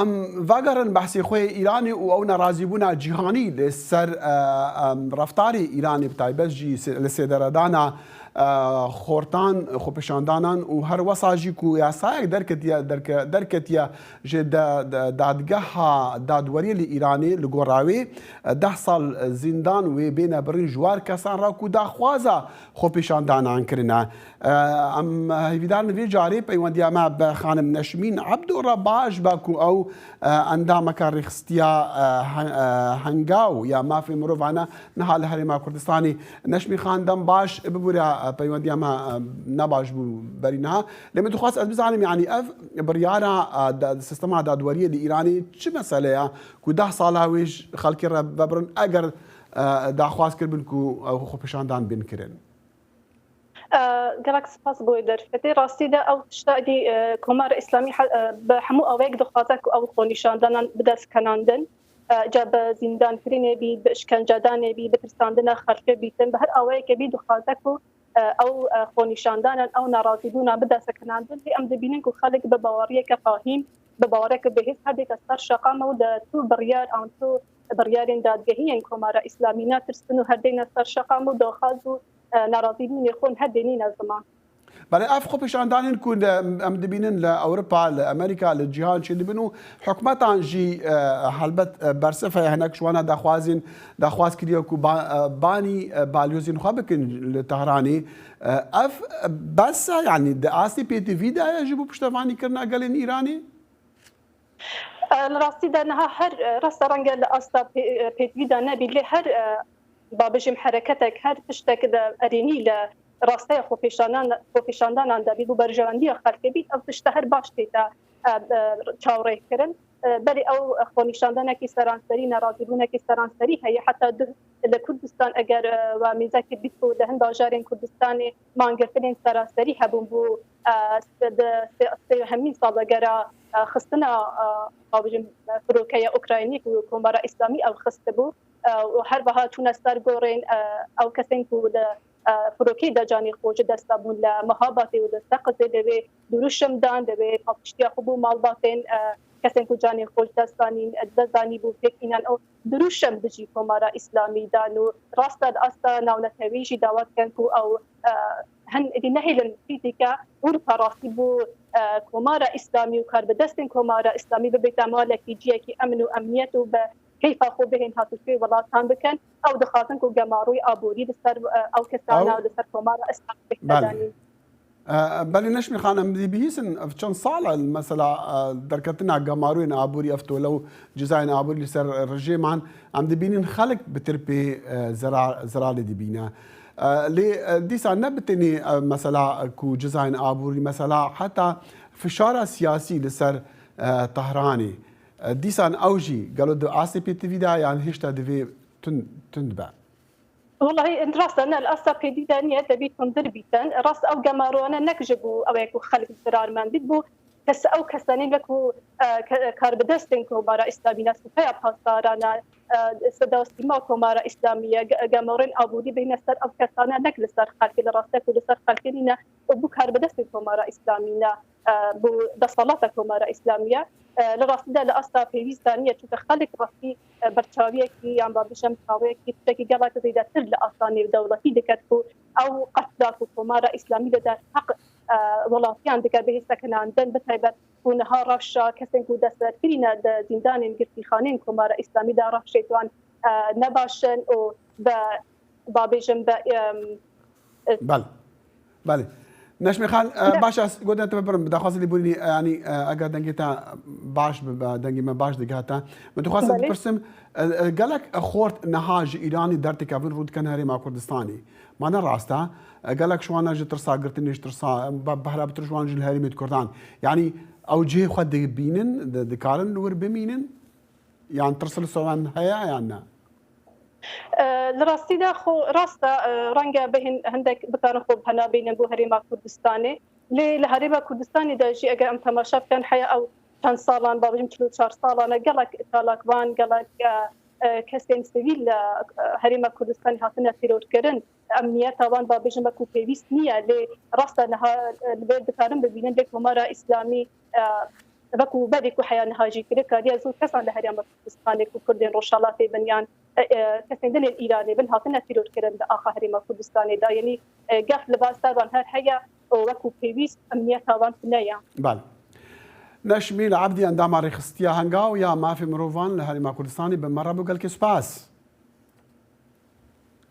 ام واگرن بحثی خوی ایرانی و او ناراضیبونا جهانی لسر رفتاری ایرانی بتایبەت جی لسێدەرەدانا خۆرتان خۆپێشاندانان و هەر وەساژی و یاسایەک دەرکەتیە ژێ دادگەها دادوەریە لە ئیرانی لە گۆڕاوی 10 ساڵ زیندان وێ بێنە بڕین ژوار کەسان ڕاک و داخوازە خۆپێشاندانان کردە. ئەم هیویدارن وێ جارێ پەیوەندیامە بە خانم نەشمین عەبدوڕە باش باکو ئەو ئەندامەکە ڕێخستیە هەنگاو یا مافی مرۆڤانە نەها لە هەرێما کوردستانی. نەشمی خاندەم باش ببوورە پەیوەندی ئەمە نەباش بوو بەرینەها لێمە دخواست ئەس بزانم یعنی ئەف بڕیارە سیستەما دادوەریە لە ئیرانی چ مەسەلەیە کو 10 ساڵ هاوێژ خەڵکی ڕە ببرن ئەگەر داخواز کردبن و خۆپێشاندان بنکردن. گەلک سپاس بۆی دەرفەتی ڕاستیدا ئەو شتادی کۆمارە ئیسلامی بە هەموو ئەوەیەک دەخوازە و ئەو خۆنیشاندانان بدەستکەناندن جا بە زیندانکردنێ بی بە شکنجەدانێ بی بە ترساندنە خەڵکە بیتن بە هەر ئەوەیەکە بی دەخوازە و ئەو خۆنیشاندانان ئەو ناڕازیبوونا بدەستکەناندن ئەم دەبینن و خەڵک بە باوەڕیەکە فاهیم بە باوەڕێکە بەهێز هەردێکە سەر شەقامە و دەتو بڕیار ئەوان تۆ بڕیارێن دادگەهیان کۆمارە ئیسلامی ناترسن و هەردێنە سەر شەقام و دۆخواز و ناڕازی بوونی خۆن هەردێنینە زمان. بەڵێ ئەف خۆپێشاندانین کو ئەم دەبینن لە ئەوروپا لە ئەمریکا لە جیهان چی دەبن و حکومەتان ژی هەلبەت بەرسەفە هەنێک شوانە داخواز کردیە و بانی بالیۆزین خوا بکەن لە تەهرانی ئەف بەسە یعنی ئاستی پێتیڤیدایە ژی بوو پشتەوانیکردنا گەلێن ئیرانی؟ لە ڕاستیدا نەها هەر ڕاستە ڕەنگە لە ئاستا پێتیڤیدا نەبی لێ هەر با بژیم حرەکەتێک هەر تشتێک ئەرێنی لە ڕاستەیە خۆپێشاندانان دەبێت و بەرژەوەندیە خەڵکە بیت ئەو تشتە هەر باش تێتە چاوەڕێکردن بەری ئەو خۆنیشاندانێکی سەرانسەری ناڕازیبوونێکی سەرانسەری هەیە حتا لە کوردستان ئەگەر میزاکی بیت و لە هەند باژارێن کوردستانی مانگرتنین سەرانسەری هەبوون بوو هەمین ساڵەگەرە خستنە فڕۆکەیە ئوکراینی و کۆمارە ئیسلامی ئەو خستە بوو و هەر بەها چوونە سەر گۆڕێن ئەو کەسێن و لە فڕۆکەی دەجانی خۆش دەستا بوون لە مەهاباتی و دەستا قزێ دەوێ دروشمدان دەوێ پاپشتیا خۆ بوو ماڵباتێن کەسێن و جانی خۆش دەستانی بوو پێکینان ئەو دروشم دژی کۆمارە ئیسلامی دان و ڕاستە ئاستا ناونەتەویژی داواتکەن و ئەو هەندی نەهێلن فیزیکا ئوروپا ڕاستی بوو کۆمارە ئیسلامی و کار بەدەستین کۆمارە ئیسلامی ببێتە مالێکی جیەکی ئەمن و ئەمنیەت و بە كيف خو بهن هاتوشي وڵاتان بکەن ئەو دەخوازن و گەماڕووی ئابووری لەسەر ئەو کەسانە لەسەر کۆمارە ئیسلامی. بەڵێ نەشمی خانم بیهیسن چەند ساڵە مەسەلا دەرکەتنا گەماڕووین ئابووری ئەفتۆ لەو جزاین ئابووری لەسەر ڕژێمان ئەم دەبینین خەڵک بترپێ زرالی دەبینە. لێ دیسان نەبتنی مەسەلا کو جزاین ئابووری مەسەلا حتا فشارە سیاسی لەسەر تەهرانی دیسان ئەوژی گەلۆ ئاسی پێتیڤیدا یان هێشتا دەوێ تند بە؟ والله ڕاستە نە ئاستا پێدیدا نیە دەبیت تندر بیتن ڕاست ئەو گەماڕوانە نەکژە بوو ئەوەیەک و خەڵک زرارمان بیت بوو کەس ئەو کەسانەی وەک و کار بەدەستن کۆمارە ئیسلامی سوپەیە پاسدارانە سەداسیما کۆمارە ئیسلامیە گەماڕێن ئابووری بینە سەر ئەو کەسانە نەک لەسەر خەڵکی لە ڕاستەک و لەسەر خەڵکێنینە بوو کار بەدەستی کۆمارە ئیسلامینە بوو دەسەڵاتە کۆمارە ئیسلامیە لە ڕاستیدا لە ئاستا پێویستان نیە چونکە خەڵک ڕاستی بەرچاویەکی یان با بژەم چاوەیەکی تشتێکی گەڵاتە زیاتر لە ئاسانی دەوڵەتی دەکات و ئەو قەتلاک و کۆمارە ئیسلامی دەدات حق وڵاتیان دەکات بەهێزەکەناندن بەتایبەت بوونەها ڕەشە کەسێک و دەسەرکردینە دزیندانên گرتیخانەین کۆمارە ئیسلامیدا ڕەشێتوان نەباشن و با بێژم بە بەڵێ نەشمی خان باش گۆدەتە ببرم داخوازی لێبوونی ینی ئەگەر دەنگێتە باش دەنگی من باش دەگاتە من دەخواستم بپرسم گەلک خۆرت نەهاژ ئیرانی دەرتێکا بن ڕوودکەن هەرێما کوردستانی مانە ڕاستە گەلک شوانە ژ ترساگرتنیش ترسا بەهرا بتر شوان ژ هەرێمی کوردان یعنی ئەو جێ خۆ دەبینن دەکارن وەر بمینن یان ترس لە سۆوان هەیە یان نە؟ لە ڕاستیدا خۆ ڕاستە ڕەنگە بهێن هەندێک بکارن خۆ هەنابینن بۆ هەرێما کوردستانی لێ لە هەرێما کوردستانی داژی ئەگەر ئەم تەماشا بکەن هەیە ئەو چەند ساڵان با بژیم 44 ساڵانە گەڵک تالاکوان گەڵک کەسێن سیڤیل لە هەرێما کوردستانی هاتنە تیرۆرکردن ئەمنیەت تاوان با بژم بەکو پێویست نییە لێ ڕاستە لێ بکارن ببینن لێ کۆمارە ئیسلامی وەکو بەرێک و حیا نهاژی کرد کاریە زۆر کەسان لە هەرێما کوردستانێک و کوردێن ڕۆژهەڵاتی بنیان کەسێن دلێن ئیرانی بن هاتنە تیرۆرکردن لە ئاخا هەرێما کوردستانێدا یعنی گەف لەباس داوان هەر هەیە وەکو پێویست ئەمنیەتاوان نەیە. بەڵێ. نەشمیل عەبدی ئەنداما ڕێخستیە هەنگاو یا مافی مرۆڤان لە هەرێما کوردستانی بمەڕە بوو گەلکی سوپاس.